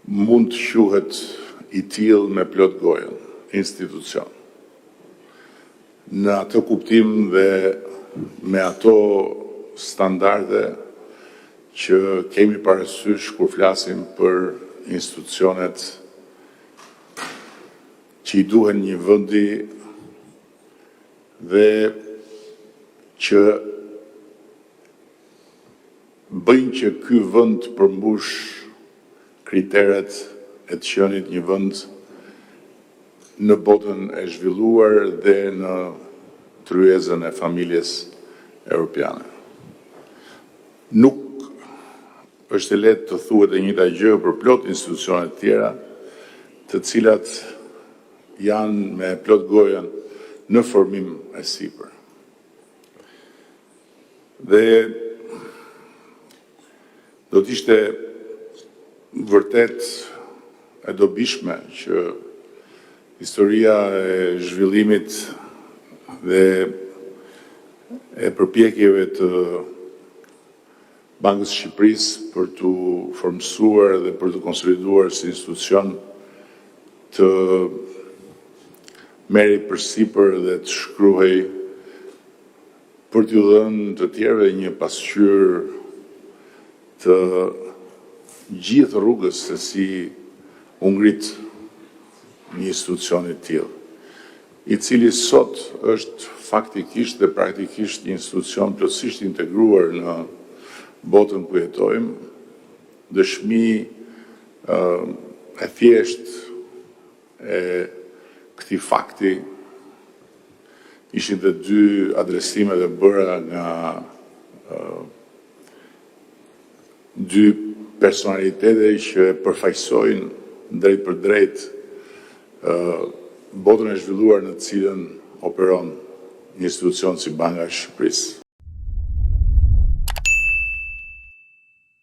mund të quhet i tillë me plot gojën, institucion. Në atë kuptim dhe me ato standarde që kemi parasysh kur flasim për institucionet që i duhen një vendi dhe që bëjnë që ky vend të përmbush kriteret e të qenit një vend në botën e zhvilluar dhe në tryezën e familjes europiane. Nuk është e lehtë të thuhet e njëjta gjë për plot institucionet tjera, të cilat janë me plot gojën në formim e sipër. Dhe do të ishte vërtet e dobishme që historia e zhvillimit dhe e përpjekjeve të Bankës së Shqipërisë për të formësuar dhe për të konsoliduar si institucion të merri përsipër dhe të shkruhej për t'ju dhënë të tjerëve një pasqyrë të gjithë rrugës se si u ngrit një institucion i tillë, i cili sot është faktikisht dhe praktikisht një institucion plotësisht integruar në botën ku jetojmë, dëshmi e thjesht e këtij fakti ishin dhe dy adresimet e bëra nga dy personalitete që përfaqësojnë drejt për drejt botën e zhvilluar në të cilën operon një institucion si Banka e Shqipërisë.